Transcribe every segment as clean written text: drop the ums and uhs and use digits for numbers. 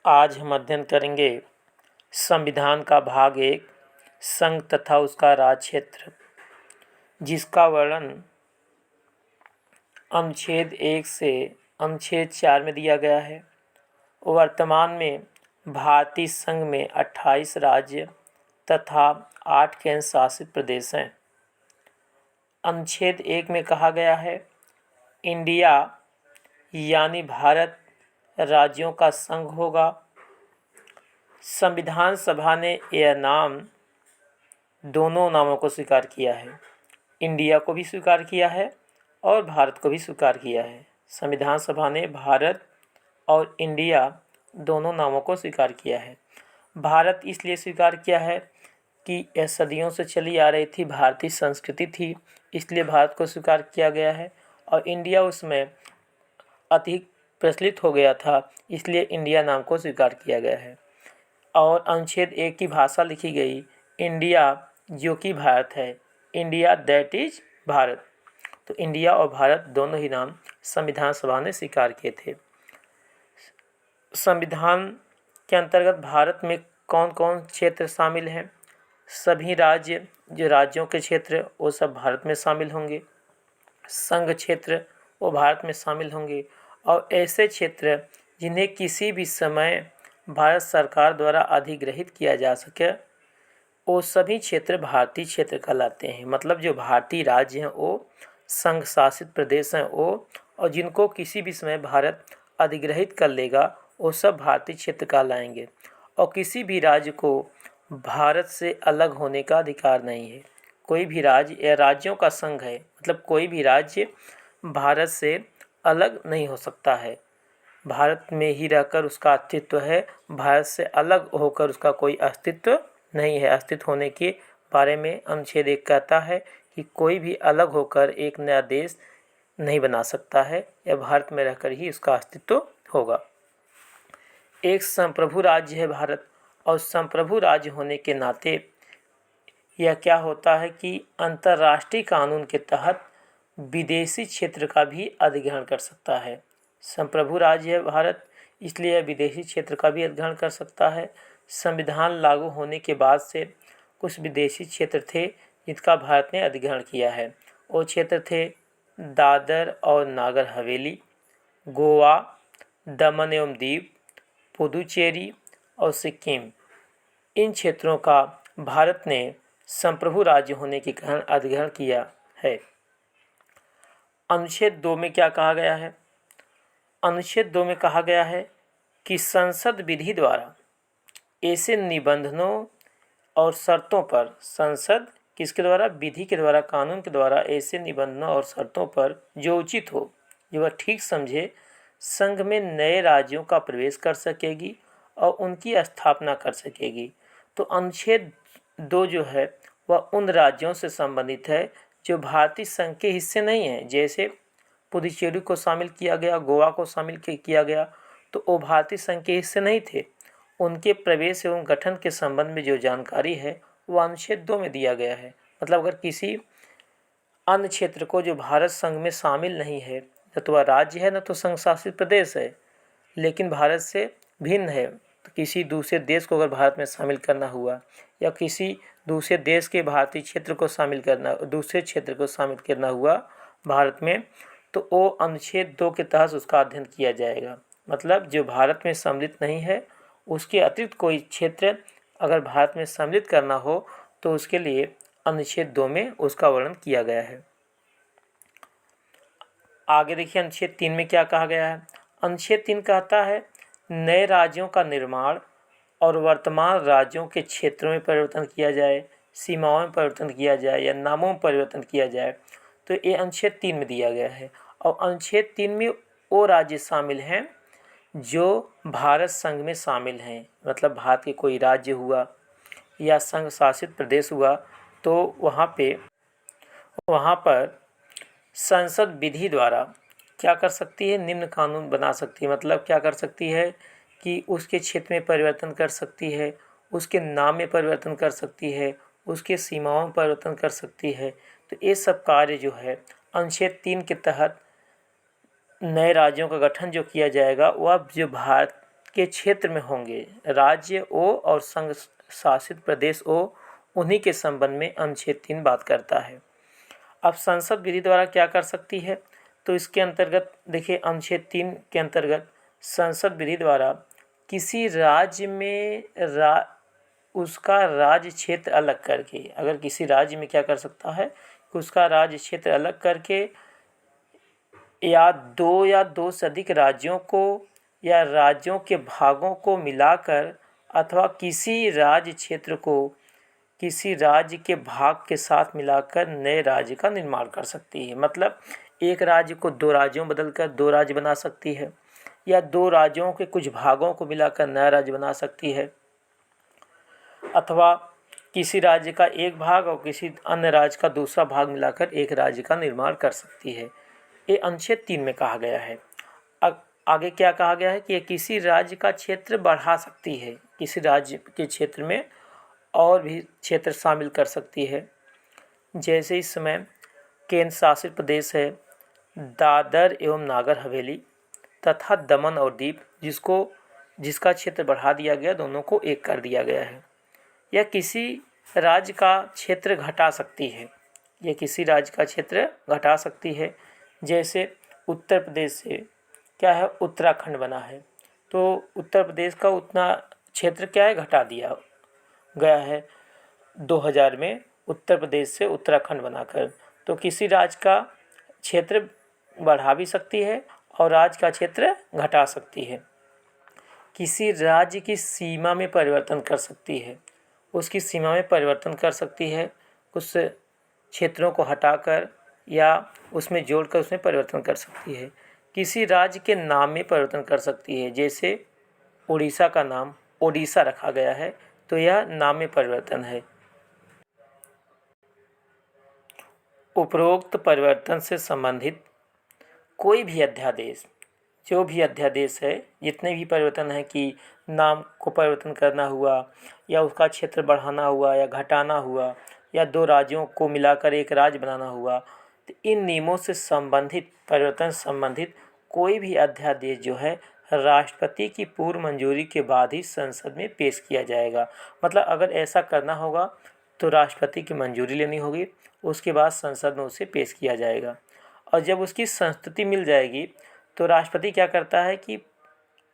आज हम अध्ययन करेंगे संविधान का भाग 1 संघ तथा उसका राज क्षेत्र, जिसका वर्णन अनुच्छेद 1 से अनुच्छेद 4 में दिया गया है। वर्तमान में भारतीय संघ में 28 राज्य तथा 8 केंद्र शासित प्रदेश हैं। अनुच्छेद 1 में कहा गया है, इंडिया यानी भारत राज्यों का संघ होगा। संविधान सभा ने यह नाम दोनों नामों को स्वीकार किया है, इंडिया को भी स्वीकार किया है और भारत को भी स्वीकार किया है। संविधान सभा ने भारत और इंडिया दोनों नामों को स्वीकार किया है। भारत इसलिए स्वीकार किया है कि यह सदियों से चली आ रही थी, भारतीय संस्कृति थी, इसलिए भारत को स्वीकार किया गया है। और इंडिया उसमें अधिक प्रचलित हो गया था, इसलिए इंडिया नाम को स्वीकार किया गया है। और अनुच्छेद 1 की भाषा लिखी गई, इंडिया जो कि भारत है, इंडिया दैट इज भारत। तो इंडिया और भारत दोनों ही नाम संविधान सभा ने स्वीकार किए थे। संविधान के अंतर्गत भारत में कौन कौन क्षेत्र शामिल हैं? सभी राज्य, जो राज्यों के क्षेत्र वो सब भारत में शामिल होंगे। संघ क्षेत्र वो भारत में शामिल होंगे। और ऐसे क्षेत्र जिन्हें किसी भी समय भारत सरकार द्वारा अधिग्रहित किया जा सके, वो सभी क्षेत्र भारतीय क्षेत्र कहलाते हैं। मतलब जो भारतीय राज्य हैं वो संघ शासित प्रदेश हैं वो, और जिनको किसी भी समय भारत अधिग्रहित कर लेगा वो सब भारतीय क्षेत्र कहलाएंगे। और किसी भी राज्य को भारत से अलग होने का अधिकार नहीं है। कोई भी राज्य या राज्यों का संघ है, मतलब कोई भी राज्य भारत से अलग नहीं हो सकता है। भारत में ही रहकर उसका अस्तित्व है, भारत से अलग होकर उसका कोई अस्तित्व नहीं है। अस्तित्व होने के बारे में अनुच्छेद 1 कहता है कि कोई भी अलग होकर एक नया देश नहीं बना सकता है, यह भारत में रहकर ही उसका अस्तित्व होगा। एक संप्रभु राज्य है भारत, और संप्रभु राज्य होने के नाते यह क्या होता है कि अंतर्राष्ट्रीय कानून के तहत विदेशी क्षेत्र का भी अधिग्रहण कर सकता है। संप्रभु राज्य है भारत, इसलिए यह विदेशी क्षेत्र का भी अधिग्रहण कर सकता है। संविधान लागू होने के बाद से कुछ विदेशी क्षेत्र थे जिनका भारत ने अधिग्रहण किया है। वो क्षेत्र थे दादर और नागर हवेली, गोवा, दमन एवं दीव, पुदुचेरी और सिक्किम। इन क्षेत्रों का भारत ने संप्रभु राज्य होने के कारण अधिग्रहण किया है। अनुच्छेद 2 में क्या कहा गया है? अनुच्छेद 2 में कहा गया है कि संसद विधि द्वारा ऐसे निबंधनों और शर्तों पर, संसद किसके द्वारा? विधि के द्वारा, कानून के द्वारा ऐसे निबंधनों और शर्तों पर जो उचित हो, जो वह ठीक समझे, संघ में नए राज्यों का प्रवेश कर सकेगी और उनकी स्थापना कर सकेगी। तो अनुच्छेद 2 जो है वह उन राज्यों से संबंधित है जो भारतीय संघ के हिस्से नहीं हैं। जैसे पुदुचेरी को शामिल किया गया, गोवा को शामिल किया गया, तो वो भारतीय संघ के हिस्से नहीं थे। उनके प्रवेश एवं गठन के संबंध में जो जानकारी है वो अनुच्छेद 2 में दिया गया है। मतलब अगर किसी अन्य क्षेत्र को जो भारत संघ में शामिल नहीं है, न तो वह राज्य है न तो संघ शासित प्रदेश है, लेकिन भारत से भिन्न है, तो किसी दूसरे देश को अगर भारत में शामिल करना हुआ या किसी दूसरे देश के भारतीय क्षेत्र को शामिल करना, दूसरे क्षेत्र को शामिल करना हुआ भारत में, तो वो अनुच्छेद 2 के तहत उसका अध्ययन किया जाएगा। मतलब जो भारत में सम्मिलित नहीं है उसके अतिरिक्त कोई क्षेत्र अगर भारत में सम्मिलित करना हो तो उसके लिए अनुच्छेद 2 में उसका वर्णन किया गया है। आगे देखिए अनुच्छेद 3 में क्या कहा गया है? अनुच्छेद 3 कहता है नए राज्यों का निर्माण और वर्तमान राज्यों के क्षेत्रों में परिवर्तन किया जाए, सीमाओं में परिवर्तन किया जाए या नामों में परिवर्तन किया जाए। तो ये अनुच्छेद 3 में दिया गया है। और अनुच्छेद 3 में वो राज्य शामिल हैं जो भारत संघ में शामिल हैं। मतलब भारत के कोई राज्य हुआ या संघ शासित प्रदेश हुआ तो वहाँ पर संसद विधि द्वारा क्या कर सकती है? निम्न कानून बना सकती है। मतलब क्या कर सकती है कि उसके क्षेत्र में परिवर्तन कर सकती है, उसके नाम में परिवर्तन कर सकती है, उसके सीमाओं में परिवर्तन कर सकती है। तो ये सब कार्य जो है अनुच्छेद 3 के तहत नए राज्यों का गठन जो किया जाएगा वह जो भारत के क्षेत्र में होंगे। राज्य ओ और संघ शासित प्रदेश ओ, उन्हीं के संबंध में अनुच्छेद 3 बात करता है। अब संसद विधि द्वारा क्या कर सकती है, तो इसके अंतर्गत देखिए अनुच्छेद 3 के अंतर्गत संसद विधि द्वारा किसी राज्य में उसका राज्य क्षेत्र अलग करके, अगर किसी राज्य में क्या कर सकता है कि उसका राज्य क्षेत्र अलग करके या दो से अधिक राज्यों को या राज्यों के भागों को मिलाकर अथवा किसी राज्य क्षेत्र को किसी राज्य के भाग के साथ मिलाकर नए राज्य का निर्माण कर सकती है। मतलब एक राज्य को दो राज्यों में बदलकर दो राज्य बना सकती है, या दो राज्यों के कुछ भागों को मिलाकर नया राज्य बना सकती है, अथवा किसी राज्य का एक भाग और किसी अन्य राज्य का दूसरा भाग मिलाकर एक राज्य का निर्माण कर सकती है। ये अनुच्छेद 3 में कहा गया है। आगे क्या कहा गया है कि ये किसी राज्य का क्षेत्र बढ़ा सकती है, किसी राज्य के क्षेत्र में और भी क्षेत्र शामिल कर सकती है। जैसे इस समय केंद्र शासित प्रदेश है दादर एवं नागर हवेली तथा दमन और दीव, जिसका क्षेत्र बढ़ा दिया गया, दोनों को एक कर दिया गया है। यह किसी राज्य का क्षेत्र घटा सकती है, यह किसी राज्य का क्षेत्र घटा सकती है। जैसे उत्तर प्रदेश से क्या है उत्तराखंड बना है, तो उत्तर प्रदेश का उतना क्षेत्र क्या है घटा दिया गया है 2000 में उत्तर प्रदेश से उत्तराखंड बनाकर। तो किसी राज्य का क्षेत्र बढ़ा भी सकती है और राज्य का क्षेत्र घटा सकती है। किसी राज्य की सीमा में परिवर्तन कर सकती है, उसकी सीमा में परिवर्तन कर सकती है, कुछ क्षेत्रों को हटाकर या उसमें जोड़कर उसमें परिवर्तन कर सकती है। किसी राज्य के नाम में परिवर्तन कर सकती है, जैसे उड़ीसा का नाम ओडिशा रखा गया है, तो यह नाम में परिवर्तन है। उपरोक्त परिवर्तन से संबंधित कोई भी अध्यादेश, जो भी अध्यादेश है, जितने भी परिवर्तन है कि नाम को परिवर्तन करना हुआ या उसका क्षेत्र बढ़ाना हुआ या घटाना हुआ या दो राज्यों को मिलाकर एक राज्य बनाना हुआ, तो इन नियमों से संबंधित परिवर्तन संबंधित कोई भी अध्यादेश जो है राष्ट्रपति की पूर्व मंजूरी के बाद ही संसद में पेश किया जाएगा। मतलब अगर ऐसा करना होगा तो राष्ट्रपति की मंजूरी लेनी होगी, उसके बाद संसद में उसे पेश किया जाएगा। और जब उसकी संस्तुति मिल जाएगी तो राष्ट्रपति क्या करता है कि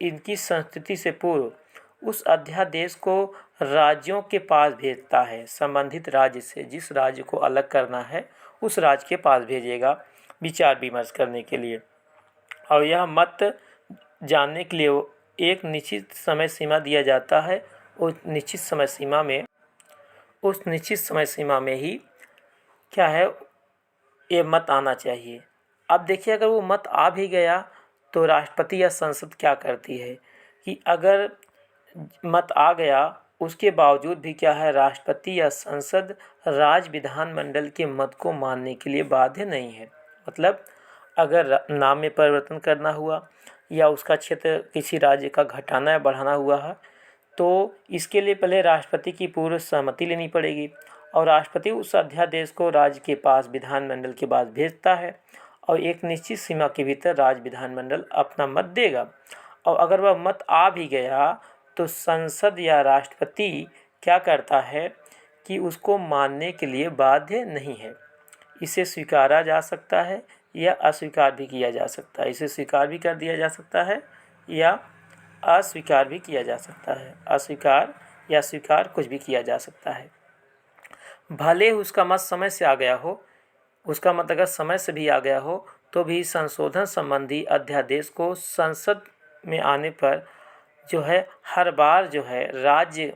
इनकी संस्तुति से पूर्व उस अध्यादेश को राज्यों के पास भेजता है। संबंधित राज्य से जिस राज्य को अलग करना है उस राज्य के पास भेजेगा विचार विमर्श करने के लिए। और यह मत जानने के लिए एक निश्चित समय सीमा दिया जाता है। उस निश्चित समय सीमा में ही क्या है ये मत आना चाहिए। अब देखिए अगर वो मत आ भी गया तो राष्ट्रपति या संसद क्या करती है कि अगर मत आ गया उसके बावजूद भी क्या है राष्ट्रपति या संसद राज्य विधानमंडल के मत को मानने के लिए बाध्य नहीं है। मतलब अगर नाम में परिवर्तन करना हुआ या उसका क्षेत्र किसी राज्य का घटाना या बढ़ाना हुआ है तो इसके लिए पहले राष्ट्रपति की पूर्व सहमति लेनी पड़ेगी और राष्ट्रपति उस अध्यादेश को राज्य के पास विधानमंडल के पास भेजता है और एक निश्चित सीमा के भीतर राज्य विधानमंडल अपना मत देगा। और अगर वह मत आ भी गया तो संसद या राष्ट्रपति क्या करता है कि उसको मानने के लिए बाध्य नहीं है। इसे स्वीकारा जा सकता है या अस्वीकार भी किया जा सकता है। इसे स्वीकार भी कर दिया जा सकता है या अस्वीकार भी किया जा सकता है। अस्वीकार या स्वीकार कुछ भी किया जा सकता है। भले उसका मत समय से आ गया हो, उसका मत अगर समय से भी आ गया हो तो भी संशोधन संबंधी अध्यादेश को संसद में आने पर जो है हर बार जो है राज्य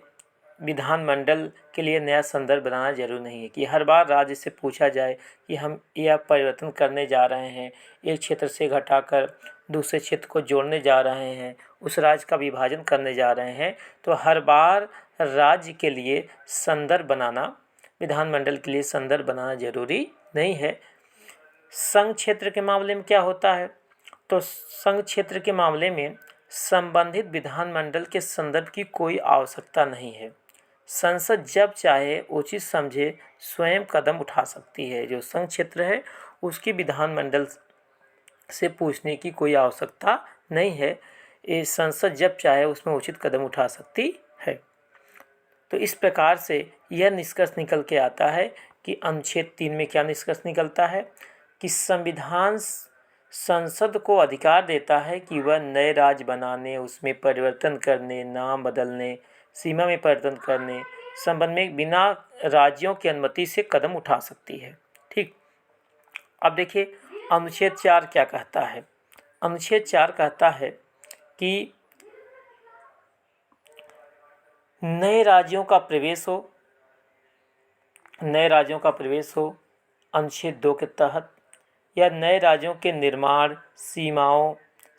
विधानमंडल के लिए नया संदर्भ बनाना जरूरी नहीं है कि हर बार राज्य से पूछा जाए कि हम यह परिवर्तन करने जा रहे हैं, एक क्षेत्र से घटाकर दूसरे क्षेत्र को जोड़ने जा रहे हैं, उस राज्य का विभाजन करने जा रहे हैं, तो हर बार राज्य के लिए संदर्भ बनाना, विधानमंडल के लिए संदर्भ बनाना जरूरी नहीं है। संघ क्षेत्र के मामले में क्या होता है, तो संघ क्षेत्र के मामले में संबंधित विधानमंडल के संदर्भ की कोई आवश्यकता नहीं है। संसद जब चाहे उचित समझे स्वयं कदम उठा सकती है। जो संघ क्षेत्र है उसकी विधानमंडल से पूछने की कोई आवश्यकता नहीं है। ये संसद जब चाहे उसमें उचित कदम उठा सकती है। तो इस प्रकार से यह निष्कर्ष निकल के आता है कि अनुच्छेद 3 में क्या निष्कर्ष निकलता है कि संविधान संसद को अधिकार देता है कि वह नए राज्य बनाने, उसमें परिवर्तन करने, नाम बदलने, सीमा में परिवर्तन करने संबंध में बिना राज्यों की अनुमति से कदम उठा सकती है। ठीक, अब देखिए अनुच्छेद 4 क्या कहता है। अनुच्छेद 4 कहता है कि नए राज्यों का प्रवेश हो अनुच्छेद 2 के तहत, या नए राज्यों के निर्माण, सीमाओं,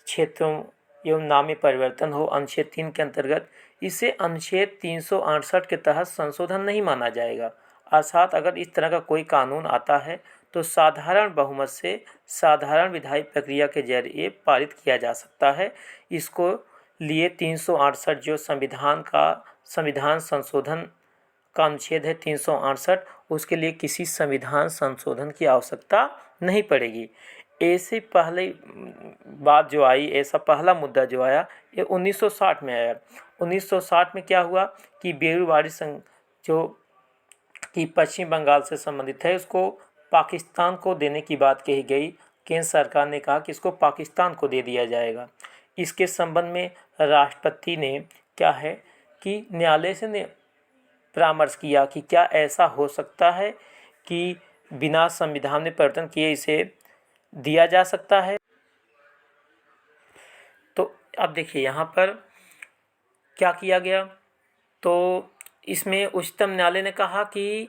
क्षेत्रों एवं नाम में परिवर्तन हो अनुच्छेद 3 के अंतर्गत, इसे अनुच्छेद 368 के तहत संशोधन नहीं माना जाएगा। अर्थात अगर इस तरह का कोई कानून आता है तो साधारण बहुमत से साधारण विधायी प्रक्रिया के जरिए पारित किया जा सकता है। इसको लिए 368 जो संविधान संशोधन का अनुच्छेद है 368, उसके लिए किसी संविधान संशोधन की आवश्यकता नहीं पड़ेगी। ऐसे पहले बात जो आई, ऐसा पहला मुद्दा जो आया ये 1960 में आया। 1960 में क्या हुआ कि बेरुवारी संघ जो कि पश्चिम बंगाल से संबंधित है उसको पाकिस्तान को देने की बात कही गई। केंद्र सरकार ने कहा कि इसको पाकिस्तान को दे दिया जाएगा। इसके संबंध में राष्ट्रपति ने क्या है कि न्यायालय से परामर्श किया कि क्या ऐसा हो सकता है कि बिना संविधान में परिवर्तन किए इसे दिया जा सकता है। तो अब देखिए यहाँ पर क्या किया गया, तो इसमें उच्चतम न्यायालय ने कहा कि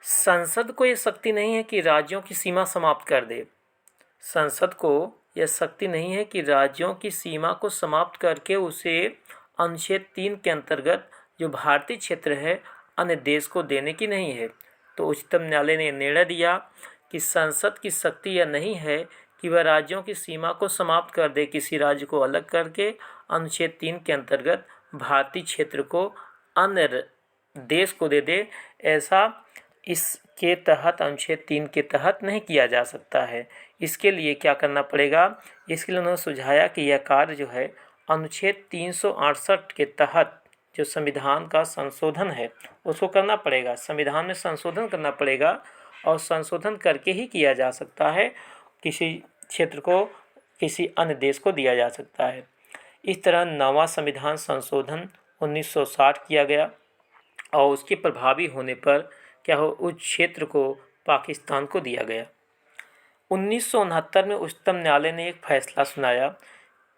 संसद को ये शक्ति नहीं है कि राज्यों की सीमा समाप्त कर दे। संसद को यह शक्ति नहीं है कि राज्यों की सीमा को समाप्त करके उसे अनुच्छेद 3 के अंतर्गत जो भारतीय क्षेत्र है अन्य देश को देने की नहीं है। तो उच्चतम न्यायालय ने निर्णय दिया कि संसद की शक्ति यह नहीं है कि वह राज्यों की सीमा को समाप्त कर दे, किसी राज्य को अलग करके अनुच्छेद 3 के अंतर्गत भारतीय क्षेत्र को अन्य देश को दे दे। ऐसा इसके तहत अनुच्छेद 3 के तहत नहीं किया जा सकता है। इसके लिए क्या करना पड़ेगा, इसके लिए उन्होंने सुझाया कि यह कार्य जो है अनुच्छेद 368 के तहत जो संविधान का संशोधन है उसको करना पड़ेगा। संविधान में संशोधन करना पड़ेगा और संशोधन करके ही किया जा सकता है, किसी क्षेत्र को किसी अन्य देश को दिया जा सकता है। इस तरह नवा संविधान संशोधन 1960 किया गया और उसके प्रभावी होने पर क्या हो, उस क्षेत्र को पाकिस्तान को दिया गया। 1969 में उच्चतम न्यायालय ने एक फैसला सुनाया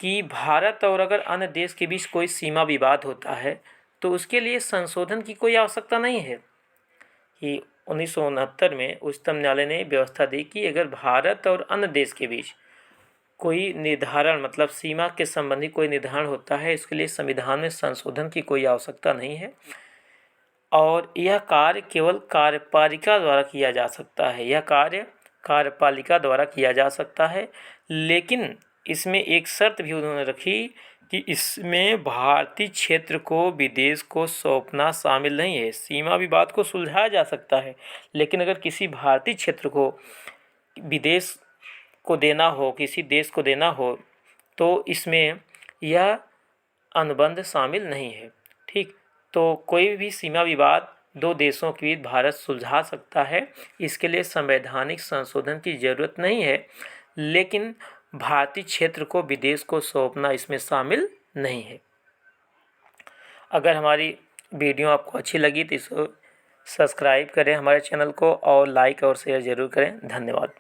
कि भारत और अगर अन्य देश के बीच कोई सीमा विवाद होता है तो उसके लिए संशोधन की कोई आवश्यकता नहीं है। कि 1969 में उच्चतम न्यायालय ने व्यवस्था दी कि अगर भारत और अन्य देश के बीच कोई निर्धारण मतलब सीमा के संबंधी कोई निर्धारण होता है, इसके लिए संविधान में संशोधन की कोई आवश्यकता नहीं है और यह कार्य केवल कार्यपालिका द्वारा किया जा सकता है। यह कार्य कार्यपालिका द्वारा किया जा सकता है, लेकिन इसमें एक शर्त भी उन्होंने रखी कि इसमें भारतीय क्षेत्र को विदेश को सौंपना शामिल नहीं है। सीमा विवाद को सुलझाया जा सकता है, लेकिन अगर किसी भारतीय क्षेत्र को विदेश को देना हो, किसी देश को देना हो, तो इसमें यह अनुबंध शामिल नहीं है। ठीक, तो कोई भी सीमा विवाद दो देशों के बीच भारत सुलझा सकता है, इसके लिए संवैधानिक संशोधन की ज़रूरत नहीं है, लेकिन भारतीय क्षेत्र को विदेश को सौंपना इसमें शामिल नहीं है। अगर हमारी वीडियो आपको अच्छी लगी तो इसको सब्सक्राइब करें हमारे चैनल को और लाइक और शेयर ज़रूर करें। धन्यवाद।